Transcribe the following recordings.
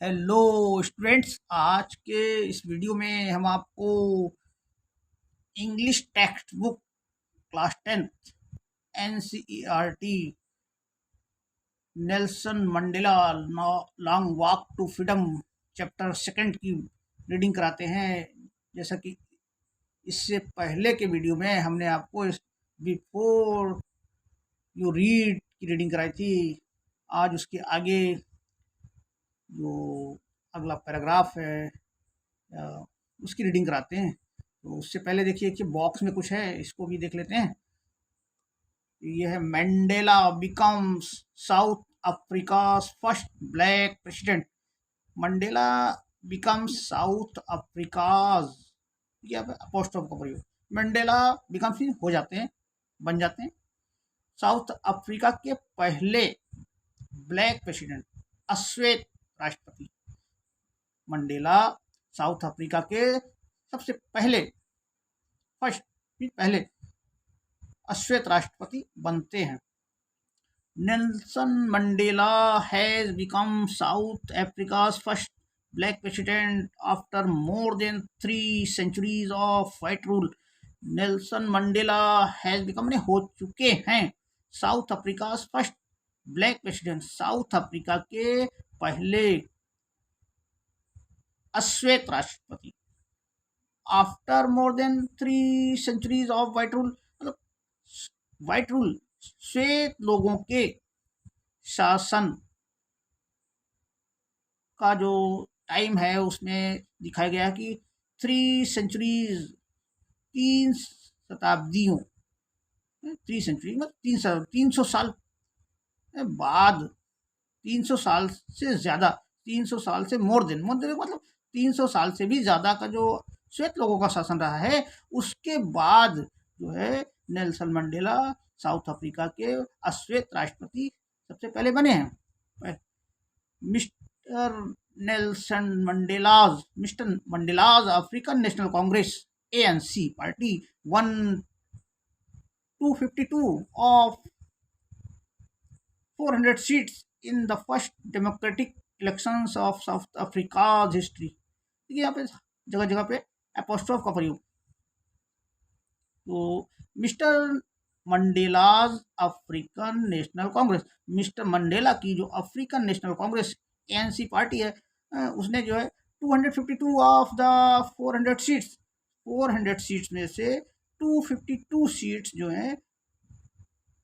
Hello students, आज के इस वीडियो में हम आपको English text book class 10th NCERT Nelson Mandela long walk to freedom chapter second की रीडिंग कराते हैं। जैसा कि इससे पहले के वीडियो में हमने आपको बिफोर यू रीड की रीडिंग कराई थी। आज उसके आगे जो अगला पैराग्राफ है उसकी रीडिंग कराते हैं। तो उससे पहले देखिए कि बॉक्स में कुछ है, इसको भी देख लेते हैं। ये है Mandela becomes South Africa's first black president. Mandela becomes South Africa's, ये अपोस्ट्रोफ का प्रयोग। मंडेला बिकम्स हो जाते हैं, बन जाते हैं साउथ अफ्रीका के पहले ब्लैक प्रेसिडेंट, अश्वेत राष्ट्रपति। मंडेला साउथ अफ्रीका के सबसे पहले पहले अश्वेत राष्ट्रपति बनते हैं। Nelson Mandela has become South Africa's first black president after more than 3 centuries of white rule. Nelson Mandela has become हो चुके हैं South Africa's first black president, South Africa के पहले अश्वेत राष्ट्रपति। After more than 3 centuries of white rule, मतलब white rule श्वेत लोगों के शासन का जो टाइम है उसमें दिखाया गया है कि 3 centuries, 3 शताब्दियों, 3 century मतलब 300 साल बाद, 300 साल से ज़्यादा, 300 साल से मोर देन मतलब 300 साल से भी ज़्यादा का जो श्वेत लोगों का शासन रहा है, उसके बाद जो है नेल्सन मंडेला साउथ अफ्रीका के अश्वेत राष्ट्रपति सबसे पहले बने हैं। Mister Mandela's African national Congress ANC party one 252 of 400 seats in the first democratic elections of South Africa's history। देखिए यहाँ पे जगह जगह पे एपोस्ट्रोफ का प्रयोग। तो mister Mandela's African national Congress, mister Mandela की जो African national Congress ANC party है, उसने जो है 252 ऑफ द 400 सीट्स, 400 सीट्स में से 252 सीट्स जो हैं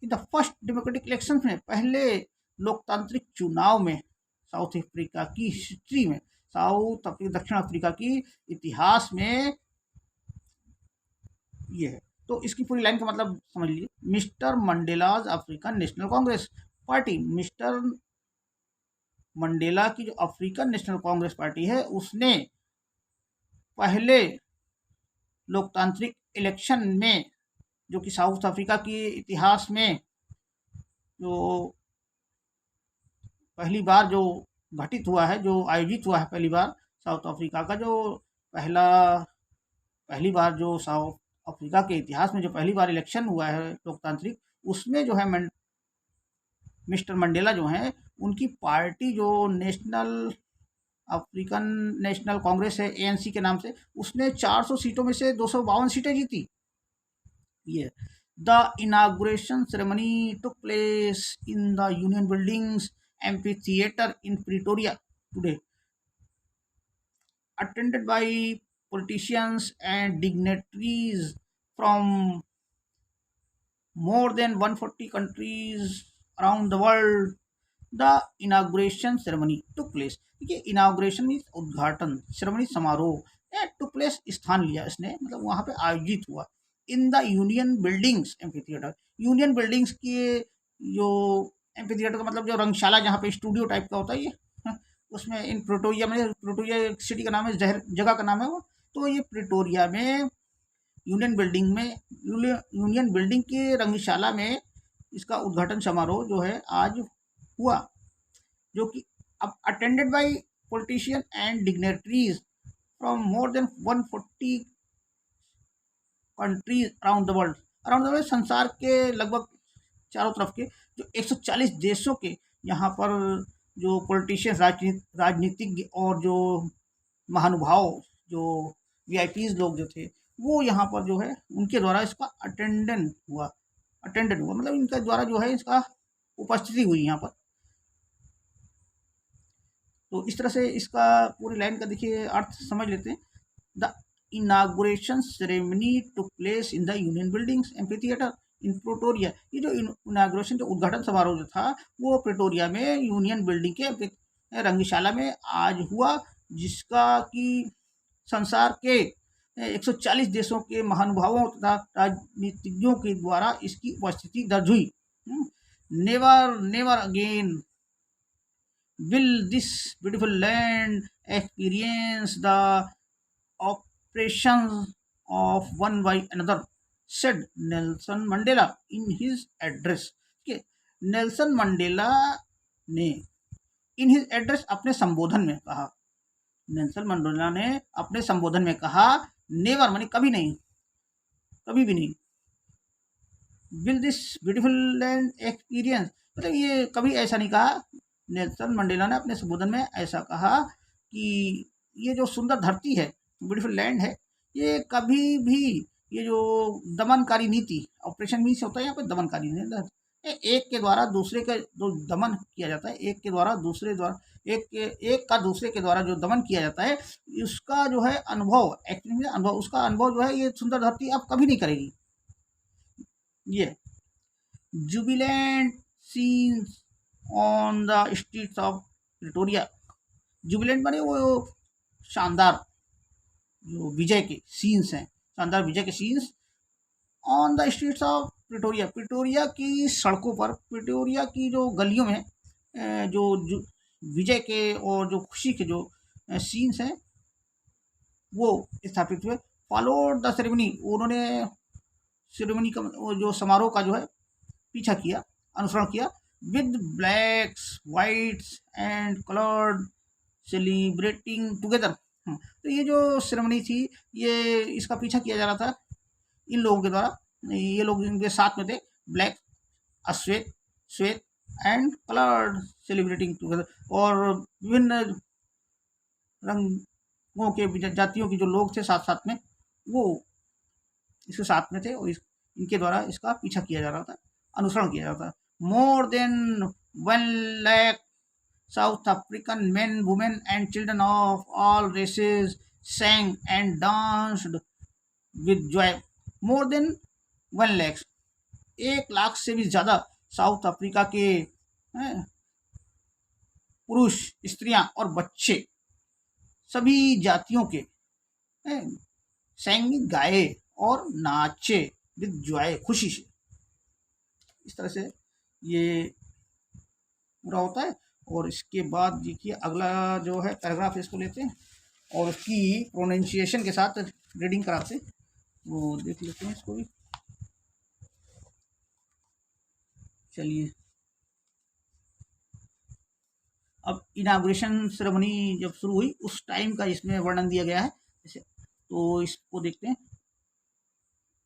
in the first democratic election में, पहले लोकतांत्रिक चुनाव में साउथ अफ्रीका की हिस्ट्री में, दक्षिण अफ्रीका की इतिहास में ये है। तो इसकी पूरी लाइन का मतलब समझ लीजिए। Mister Mandela's African national Congress party, mister Mandela की जो अफ्रीकन नेशनल कांग्रेस पार्टी है, उसने पहले लोकतांत्रिक इलेक्शन में, जो कि साउथ अफ्रीका के इतिहास में जो पहली बार जो घटित हुआ है, जो आयोजित हुआ है पहली बार साउथ अफ्रीका का, जो पहली बार जो साउथ अफ्रीका के इतिहास में जो पहली बार इलेक्शन हुआ है लोकतांत्रिक, उसमें जो है मिस्टर मंडेला जो हैं, उनकी पार्टी जो नेशनल अफ्रीकन नेशनल कांग्रेस है ANC के नाम से, उसने 400 सीटों में से 252 सीटें जीती। ये the inauguration ceremony took place in the union buildings amphitheatre in Pretoria today, attended by politicians and dignitaries from more than 140 countries around the world। The inauguration ceremony took place। देखिए, इनाग्रेशन मीन्स उद्घाटन, ceremony समारोह, took place स्थान लिया इसने, मतलब वहाँ पे आयोजित हुआ। In the union buildings amphitheatre, union buildings के जो एम्फीथिएटर का मतलब जो रंगशाला, जहाँ पे स्टूडियो टाइप का होता है ये, उसमें इन प्रिटोरिया में, प्रिटोरिया एक सिटी का नाम है, जगह का नाम है वो। तो ये प्रिटोरिया में यूनियन बिल्डिंग के रंगशाला में इसका उद्घाटन समारोह जो है आज हुआ, जो कि अब attended by politician and dignitaries from more than 140 countries around the world, संसार के लगभग चारों तरफ के जो 140 देशों के यहाँ पर जो पॉलिटिशियंस राजनीतिज्ञ और जो महानुभाव जो वीआईपीज लोग जो थे वो यहाँ पर जो है उनके द्वारा इसका अटेंडेंट हुआ मतलब इनके द्वारा जो है इसका उपस्थिति हुई यहाँ पर। तो इस तरह से इसका पूरी लाइन का देखिए अर्थ समझ लेते हैं। The inauguration ceremony took place in the union buildings amphi theatre in Pretoria. ये जो इनागुरेशन जो उद्घाटन समारोह जो था वो प्रिटोरिया में यूनियन बिल्डिंग के रंगशाला में आज हुआ, जिसका कि संसार के 140 देशों के महानुभावों तथा राजनीतिज्ञों के द्वारा इसकी उपस्थिति दर्ज हुई। Never never again will this beautiful land experience the oppressions of one by another, said Nelson Mandela in his address। okay, Nelson Mandela ने इन हिज एड्रेस अपने संबोधन में कहा, नेल्सन मंडेला ने अपने संबोधन में कहा, नेवर माने कभी नहीं, कभी भी नहीं, will this beautiful land experience मतलब ये कभी ऐसा नहीं कहा। नेल्सन मंडेला ने अपने संबोधन में ऐसा कहा कि ये जो सुंदर धरती है, ब्यूटीफुल लैंड है, ये कभी भी ये जो दमनकारी नीति, ऑपरेशन मीन्स होता है यहाँ पे दमनकारी नीति, एक के द्वारा दूसरे का जो दमन किया जाता है, एक के द्वारा दूसरे द्वारा एक का दूसरे के द्वारा जो दमन किया जाता है, उसका जो है अनुभव एक्चुअली अनुभव उसका अनुभव जो है ये सुंदर धरती अब कभी नहीं करेगी। ये Jubilant scenes on the streets of Pretoria, Jubilant माने वो शानदार जो विजय के सीन्स हैं, शानदार विजय के scenes on the streets of Pretoria, Pretoria की सड़कों पर, प्रिटोरिया की जो गलियों में जो विजय के और जो खुशी के जो सीन्स हैं वो स्थापित हुए। फॉलोड द सेरेमनी, उन्होंने सेरेमनी का जो समारोह का जो है पीछा किया, अनुसरण किया। With blacks whites and coloured celebrating together, तो ये जो सेरेमनी थी ये इसका पीछा किया जा रहा था इन लोगों के द्वारा, ये लोग इनके साथ में थे, ब्लैक श्वेत एंड कलर्ड सेलिब्रेटिंग टुगेदर, और विभिन्न रंगों के जातियों के जो लोग थे साथ साथ में वो इसके साथ में थे और इनके द्वारा इसका पीछा किया जा रहा था, अनुसरण किया जा रहा था। More than 1 lakh south African men, women and children of all races sang and danced with joy। More than 1 lakh, 1 lakh से भी ज़्यादा साउथ अफ्रीका के पुरुष, स्त्रियां और बच्चे सभी जातियों के सैंग गाए और नाचे विद जॉय, खुशी से। इस तरह से ये पूरा होता है। और इसके बाद देखिए अगला जो है पैराग्राफ, इसको लेते हैं और उसकी प्रोनाउंसिएशन के साथ रीडिंग कराते हैं, वो देख लेते हैं इसको भी। चलिए, अब इनाग्रेशन सेरेमनी जब शुरू हुई उस टाइम का इसमें वर्णन दिया गया है, जैसे तो इसको देखते हैं।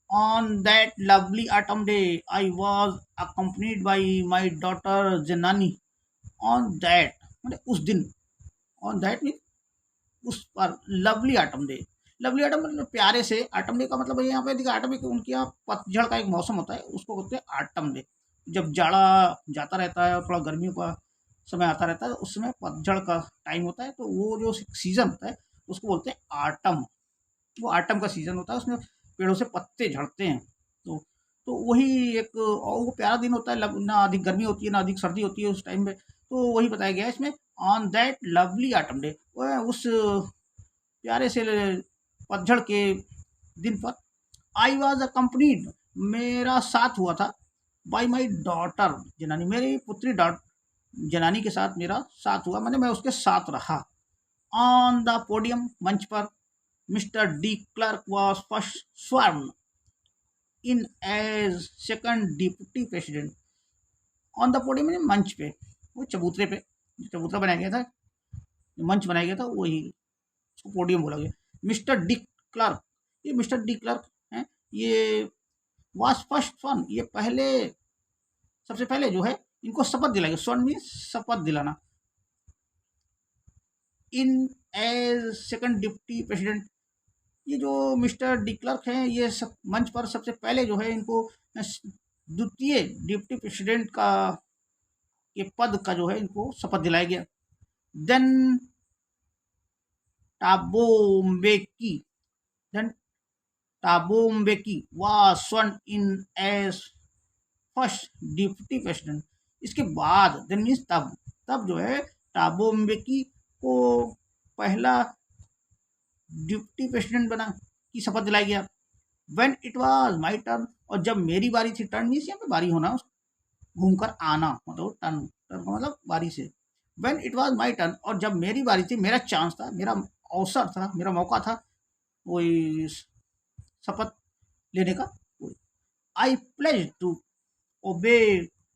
On that lovely autumn day, I was accompanied by my daughter Janani। On that मतलब उस दिन, on that मीन उस पर, lovely autumn day, lovely autumn मतलब प्यारे से, ऑटम डे का मतलब यहाँ पे देखिए ऑटम डे उनके यहाँ पतझड़ का एक मौसम होता है, उसको बोलते हैं ऑटम डे। जब जाड़ा जाता रहता है और थोड़ा गर्मियों का समय आता रहता है उस समय पतझड़ का टाइम होता है, तो वो जो सीज़न होता है उसको बोलते हैं ऑटम। वो ऑटम का सीज़न होता है, उसमें पेड़ों से पत्ते झड़ते हैं, तो वही एक और वो प्यारा दिन होता है, ना अधिक गर्मी होती है ना अधिक सर्दी होती है उस टाइम में, तो वही बताया गया है इसमें। On that lovely autumn day, उस प्यारे से पतझड़ के दिन पर, आई वॉज अकम्पनीड, मेरा साथ हुआ था, बाई माई डॉटर जनानी, मेरी पुत्री जनानी के साथ मेरा साथ हुआ, मैंने मैं उसके साथ रहा। ऑन द पोडियम, मंच पर, Mr de Klerk was first sworn in as second deputy president. On the podium में मंच पे, वो चबूतरे पे, चबूतरा बनाया गया था, मंच बनाया गया था, वही उसको पोडियम बोला गया। मिस्टर डी क्लर्क, ये मिस्टर डी क्लर्क हैं, ये वॉज फर्स्ट वन, ये पहले सबसे पहले जो है इनको शपथ दिलाएगा, स्वर्ण में शपथ दिलाना, इन एज सेकंड डिप्टी प्रेसिडेंट। ये जो मिस्टर डी क्लर्क हैं, ये सब मंच पर सबसे पहले जो है इनको द्वितीय डिप्टी प्रेसिडेंट का के पद का जो है इनको शपथ दिलाया गया। Then Thabo Mbeki then Thabo Mbeki was sworn in as first deputy president. इसके बाद देन मीन्स तब जो है टाबो म्बेकी को पहला डिप्टी प्रेसिडेंट बना की शपथ दिलाई गया। When it was my turn, और जब मेरी बारी थी, टर्न मीन्स यहाँ पे बारी होना, घूमकर आना, मतलब टर्न टर्न का मतलब बारी से। When it was my turn, और जब मेरी बारी थी, मेरा चांस था, मेरा अवसर था, मेरा मौका था वही शपथ लेने का। I pledge to obey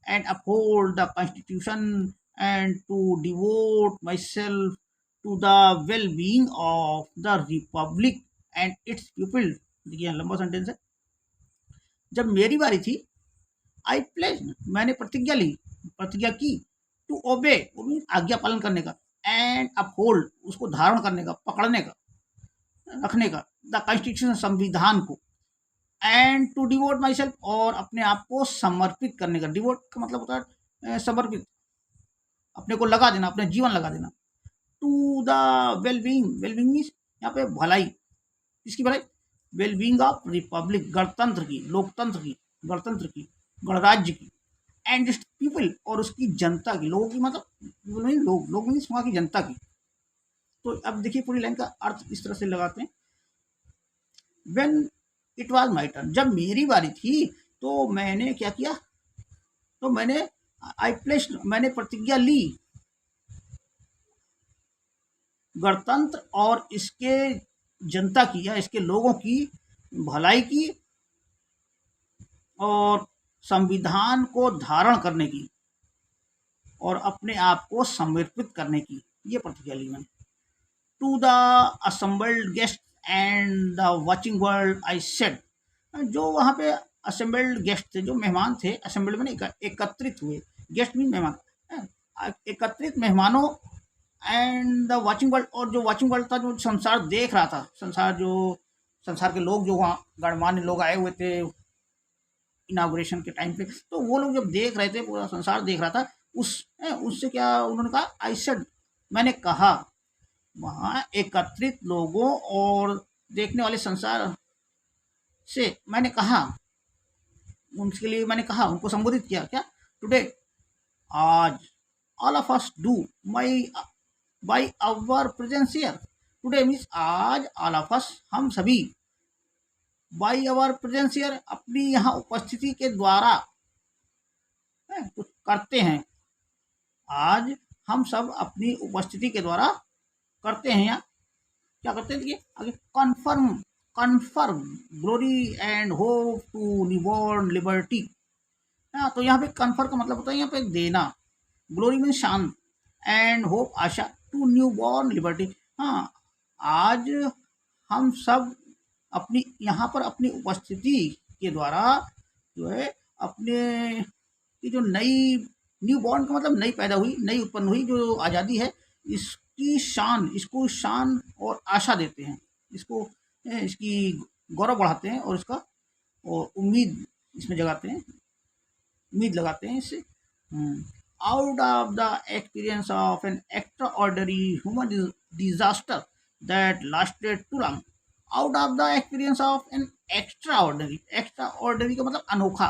and uphold the constitution and to devote my self to the well being of the republic and its people. देखिए लंबा सेंटेंस है। जब मेरी बारी थी, आई प्लेज, मैंने प्रतिज्ञा की, टू ओबे आज्ञा पालन करने का, एंड अपहोल्ड उसको धारण करने का, पकड़ने का, रखने का, द कॉन्स्टिट्यूशन संविधान को, and to devote my self और अपने आप को समर्पित करने का। डिवोट का मतलब होता है समर्पित, अपने को लगा देना, अपने जीवन लगा देना। टू द वेलबींग मीन्स यहाँ पे भलाई, किसकी भलाई? वेलबींग ऑफ रिपब्लिक, गणतंत्र की, लोकतंत्र की, गणतंत्र की, गणराज्य की, एंड इट्स पीपल और उसकी जनता की, लोगों की, मतलब लोग मीन्स वहाँ की जनता की। तो अब देखिए पूरी लाइन का अर्थ इस तरह से लगाते हैं। When it was my turn, जब मेरी बारी थी तो मैंने क्या किया, तो मैंने प्रतिज्ञा ली गणतंत्र और इसके जनता की या इसके लोगों की भलाई की और संविधान को धारण करने की और अपने आप को समर्पित करने की, ये प्रतिज्ञा ली मैंने। To the assembled guest and the watching world I said, जो वहाँ पे असेंबल्ड गेस्ट थे, जो मेहमान थे, असेंबल्ड में एकत्रित हुए, गेस्ट भी मेहमान, एकत्रित मेहमानों, एंड द वाचिंग वर्ल्ड और जो वाचिंग वर्ल्ड था, जो संसार देख रहा था, संसार के लोग जो वहाँ गणमान्य लोग आए हुए थे इनाग्रेशन के टाइम पे, तो वो लोग जब देख रहे थे, पूरा संसार देख रहा था, उससे क्या उन्होंने कहा, आई सेड, मैंने कहा, वहाँ एकत्रित लोगों और देखने वाले संसार से मैंने कहा, उनके लिए मैंने कहा, उनको संबोधित किया, क्या? टुडे, आज, all of us do by our presence here. Today means आज, ऑल ऑफ अस हम सभी, बाई आवर प्रेजेंस हियर अपनी यहाँ उपस्थिति के द्वारा कुछ करते हैं। आज हम सब अपनी उपस्थिति के द्वारा करते हैं, यहाँ क्या करते हैं, देखिए आगे, confirm glory and hope to newborn liberty. हाँ, तो यहाँ पे कन्फर का मतलब होता है यहाँ पे देना, ग्लोरी मीन शान, एंड होप आशा, टू न्यूबॉर्न लिबर्टी। हाँ, आज हम सब अपनी यहाँ पर अपनी उपस्थिति के द्वारा जो है अपने की जो न्यू बॉर्न का मतलब नई पैदा हुई, नई उत्पन्न हुई जो आज़ादी है, इसको शान और आशा देते हैं, इसकी गौरव बढ़ाते हैं और इसका और उम्मीद इसमें जगाते हैं, उम्मीद लगाते हैं इससे। Out of the experience of an extraordinary human disaster that lasted too long, out of the experience of an extraordinary का मतलब अनोखा,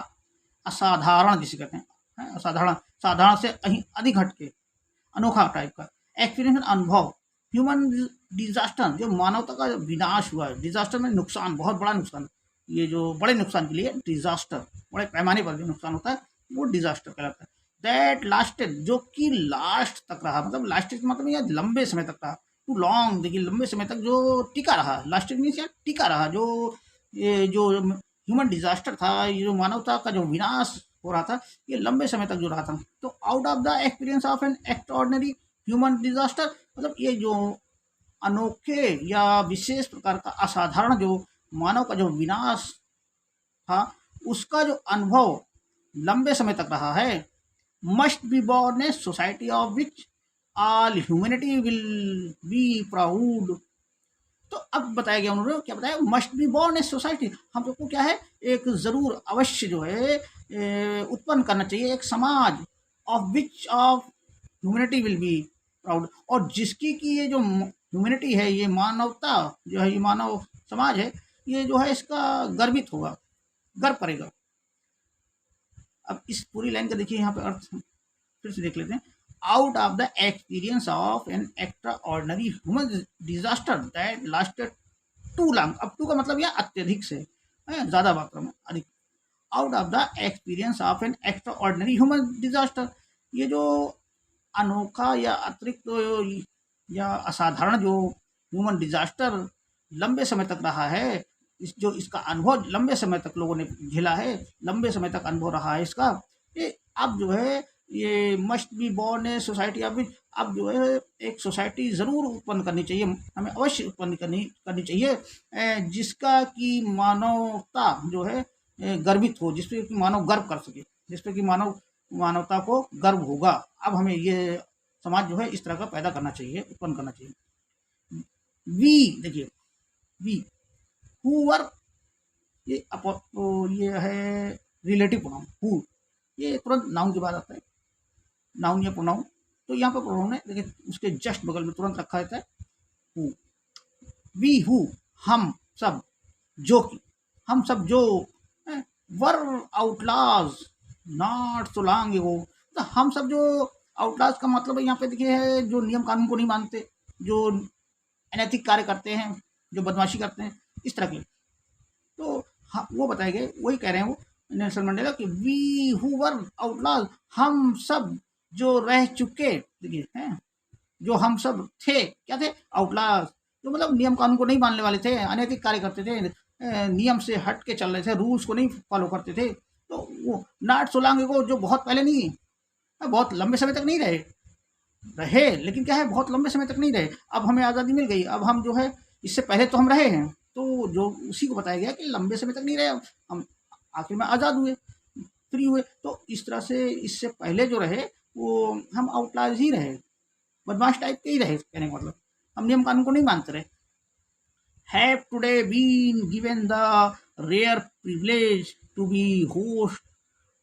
असाधारण जिसे कहते हैं, असाधारण, साधारण से कहीं अधिक हटके, अनोखा टाइप का, एक्सपीरियंस अनुभव, ह्यूमन डिजास्टर जो मानवता का विनाश हुआ है, डिजास्टर में नुकसान, बहुत बड़ा नुकसान, ये जो बड़े नुकसान के लिए डिजास्टर, बड़े पैमाने पर जो नुकसान होता है वो डिजास्टर कहलाता है। दैट लास्टेड जो कि लास्ट तक रहा, मतलब लास्टेड मतलब यह लंबे समय तक रहा, टू लॉन्ग देखिए लंबे समय तक जो टिका रहा, लास्टेड मीन्स यार टिका रहा, जो ह्यूमन डिजास्टर था, ये जो मानवता का जो विनाश हो रहा था, ये लंबे समय तक जो रहा था। तो out of the experience of N extraordinary human disaster मतलब ये जो अनोखे या विशेष प्रकार का असाधारण जो मानव का जो विनाश था, उसका जो अनुभव लंबे समय तक रहा है। Must be born a society of which all humanity will be proud. तो अब बताया गया, उन्होंने क्या बताया, must be born a society, हम सबको क्या है, एक ज़रूर अवश्य जो है उत्पन्न करना चाहिए एक समाज, of which of humanity will be proud, और जिसकी की ये जो ह्यूमैनिटी है, ये मानवता जो है, ये मानव समाज है, ये जो है इसका गर्वित होगा, गर्व करेगा। अब इस पूरी लाइन का देखिए यहाँ पे अर्थ फिर से देख लेते हैं। Out of the experience of an extraordinary human disaster that lasted too long, अब टू का मतलब यह अत्यधिक से ज़्यादा मात्रा में, अधिक। Out of the experience of an extraordinary human disaster, ये जो अनोखा या अतिरिक्त या असाधारण जो ह्यूमन डिजास्टर लंबे समय तक रहा है, इस जो इसका अनुभव लंबे समय तक लोगों ने झेला है, लंबे समय तक अनुभव रहा है इसका, ये अब जो है ये must be born a society, अब जो है एक सोसाइटी ज़रूर उत्पन्न करनी चाहिए, हमें अवश्य उत्पन्न करनी चाहिए, जिसका कि मानवता जो है गर्वित हो, जिस पे कि मानव गर्व कर सके, जिस पे कि मानवता को गर्व होगा। अब हमें ये समाज जो है इस तरह का पैदा करना चाहिए, उत्पन्न करना चाहिए। वी देखिए, वी हुवर, ये है रिलेटिव प्रोनाउन हु, ये तुरंत नाउन के बाद आता है, नाउन या प्रोनाउन। तो यहाँ पर प्रोनाउन है, देखिए उसके जस्ट बगल में तुरंत रखा रहता है हु। वी हु, हम सब, जो कि, हम सब जो वर आउटलाज नॉट सो लॉन्ग एगो, तो हम सब जो आउटलाज का मतलब है यहाँ पे देखिए है जो नियम कानून को नहीं मानते, जो अनैतिक कार्य करते हैं, जो बदमाशी करते हैं, इस तरह के, तो हाँ वो बताए गए, वही कह रहे हैं वो नेल्सन मंडेला कि वी हु वर आउटलाज, हम सब जो रह चुके, देखिए हैं, जो हम सब थे, क्या थे, आउटलाज, जो मतलब नियम कानून को नहीं मानने वाले थे, अनैतिक कार्य करते थे, नियम से हट के चल रहे थे, रूल्स को नहीं फॉलो करते थे, तो वो नॉट सो लॉन्ग एगो, जो बहुत पहले नहीं, बहुत लंबे समय तक नहीं रहे, लेकिन क्या है, बहुत लंबे समय तक नहीं रहे, अब हमें आज़ादी मिल गई, अब हम जो है इससे पहले तो हम रहे हैं, तो जो उसी को बताया गया कि लंबे समय तक नहीं रहे, हम आखिर में आज़ाद हुए, फ्री हुए, तो इस तरह से इससे पहले जो रहे वो हम आउटलाज ही रहे, बदमाश टाइप के ही रहे, कहने का मतलब हम नियम कानून को नहीं मानते रहे। Have today been given the rare privilege to be host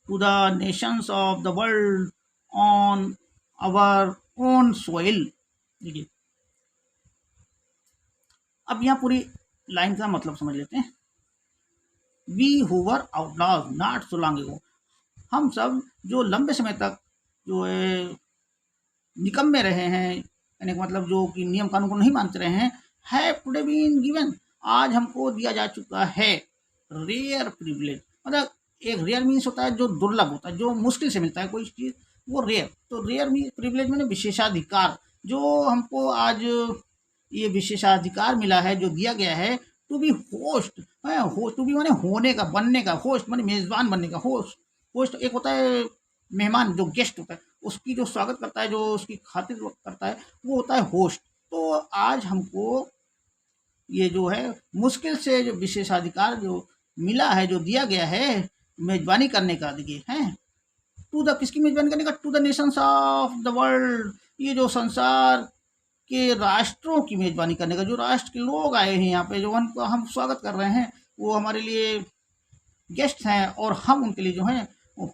to the nations of the world on our own soil. देखिए अब यहाँ पूरी लाइन का मतलब समझ लेते हैं। We who were outlaws not so long ago, हम सब जो लंबे समय तक जो है निकम्मे रहे हैं, यानी मतलब जो कि नियम कानून को नहीं मानते रहे हैं, हैव टुडे बीन गिवन, आज हमको दिया जा चुका है, रेयर प्रिविलेज, मतलब एक रेयर मीन्स होता है जो दुर्लभ होता है, जो मुश्किल से मिलता है कोई चीज़, वो रेयर, तो रेयर मीन प्रिविलेज मैंने विशेषाधिकार, जो हमको आज ये विशेषाधिकार मिला है, जो दिया गया है, to be host, host to be माने होने का, बनने का, होस्ट माने मेज़बान बनने का, होस्ट, होस्ट एक होता है मेहमान, जो गेस्ट होता है उसकी जो स्वागत करता है, जो उसकी खातिर करता है, वो होता है होस्ट। तो आज हमको ये जो है मुश्किल से जो विशेषाधिकार जो मिला है, जो दिया गया है मेजबानी करने का, देखिए हैं, टू द, किसकी मेजबानी करने का, to the nations of the world, ये जो संसार के राष्ट्रों की मेजबानी करने का, जो राष्ट्र के लोग आए हैं यहाँ पे, जो उनका हम स्वागत कर रहे हैं, वो हमारे लिए गेस्ट हैं और हम उनके लिए जो है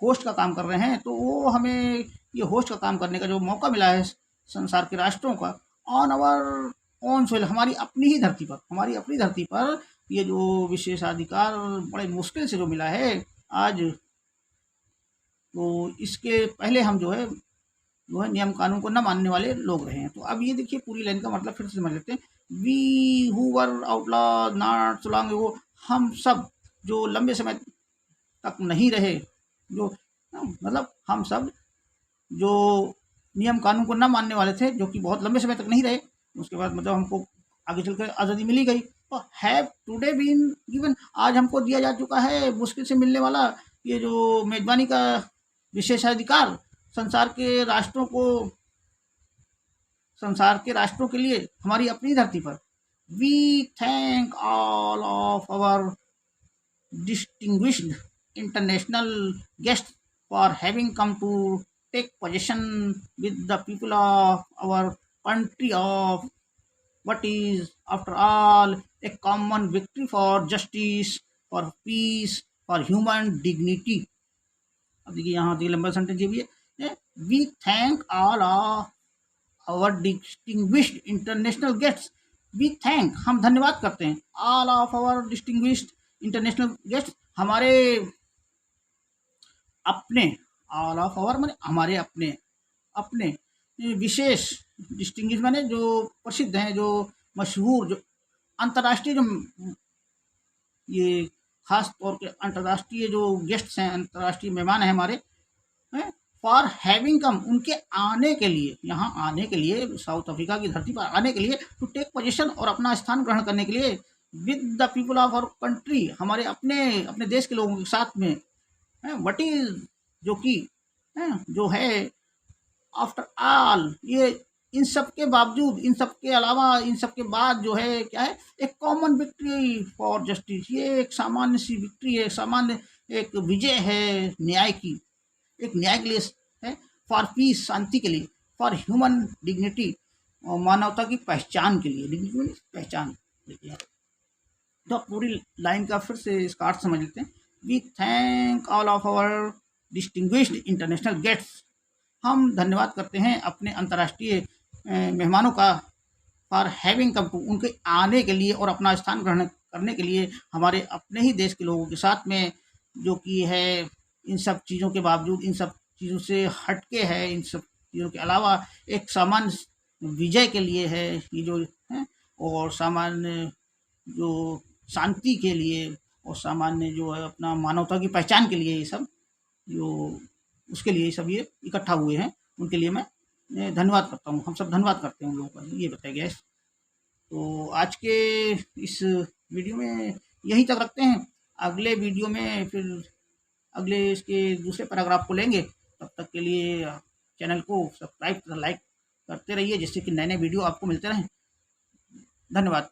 होस्ट का काम कर रहे हैं, तो वो हमें ये होस्ट का काम करने का जो मौका मिला है संसार के राष्ट्रों का, ऑन आवर ओन सोइल, हमारी अपनी ही धरती पर, हमारी अपनी धरती पर ये जो विशेषाधिकार बड़े मुश्किल से जो मिला है आज, तो इसके पहले हम जो है नियम कानून को न मानने वाले लोग रहे हैं। तो अब ये देखिए पूरी लाइन का मतलब फिर से समझ लेते हैं। We who were outlaw not so long ago, हम सब जो लंबे समय तक नहीं रहे, जो मतलब हम सब जो नियम कानून को न मानने वाले थे, जो कि बहुत लंबे समय तक नहीं रहे, उसके बाद मतलब हमको आगे चलकर आज़ादी मिली गई, तो हैव टुडे बीन गिवन, आज हमको दिया जा चुका है मुश्किल से मिलने वाला ये जो मेजबानी का विशेषाधिकार, संसार के राष्ट्रों के लिए हमारी अपनी धरती पर। We thank all of our distinguished international guests for having come to take possession with the people of our country of what is, after all, a common victory for justice, for peace, for human dignity. अब देखिए यहाँ देखिए लंबा sentence ये भी है, we thank all of our distinguished international guests. We thank, हम धन्यवाद करते हैं, all of our distinguished international guests, हमारे अपने, ऑल ऑफ आवर माने हमारे अपने, अपने विशेष, डिस्टिंग्विश माने जो प्रसिद्ध हैं, जो मशहूर, जो अंतर्राष्ट्रीय, जो ये खास तौर पे अंतर्राष्ट्रीय जो गेस्ट्स हैं, अंतर्राष्ट्रीय मेहमान हैं हमारे, हैं, फॉर हैविंग कम, उनके आने के लिए, यहाँ आने के लिए, साउथ अफ्रीका की धरती पर आने के लिए, टू टेक पोजीशन, और अपना स्थान ग्रहण करने के लिए, with the people of our country, हमारे अपने अपने देश के लोगों के साथ में, व्हाट इज, जो कि जो है, आफ्टर ऑल, ये इन सब के बावजूद, इन सब के अलावा, इन सब के बाद जो है क्या है, एक कॉमन विक्ट्री फॉर जस्टिस, ये एक सामान्य सी विक्ट्री है, सामान्य एक विजय है न्याय की, एक न्याय के लिए है, फॉर पीस, शांति के लिए, फॉर ह्यूमन डिग्निटी, मानवता की पहचान के लिए, डिग्निटी पहचान। देखिए तो पूरी लाइन का फिर से इसका अर्थ समझ लेते हैं। We thank all of our distinguished international guests, हम धन्यवाद करते हैं अपने अंतर्राष्ट्रीय मेहमानों का, फॉर हैविंग कम टू, उनके आने के लिए और अपना स्थान ग्रहण करने के लिए हमारे अपने ही देश के लोगों के साथ में, जो कि है इन सब चीज़ों के बावजूद, इन सब चीज़ों से हटके है, इन सब चीज़ों के अलावा एक सामान्य विजय के लिए है ये जो है, और सामान्य जो शांति के लिए, और सामान्य जो है अपना मानवता की पहचान के लिए, ये सब जो उसके लिए सब ये इकट्ठा हुए हैं, उनके लिए मैं धन्यवाद करता हूँ, हम सब धन्यवाद करते हैं उन लोगों का, ये बताया गया है। तो आज के इस वीडियो में यहीं तक रखते हैं, अगले वीडियो में फिर अगले इसके दूसरे पैराग्राफ को लेंगे। तब तक के लिए चैनल को सब्सक्राइब, लाइक करते रहिए, जिससे कि नए नए वीडियो आपको मिलते रहें। धन्यवाद।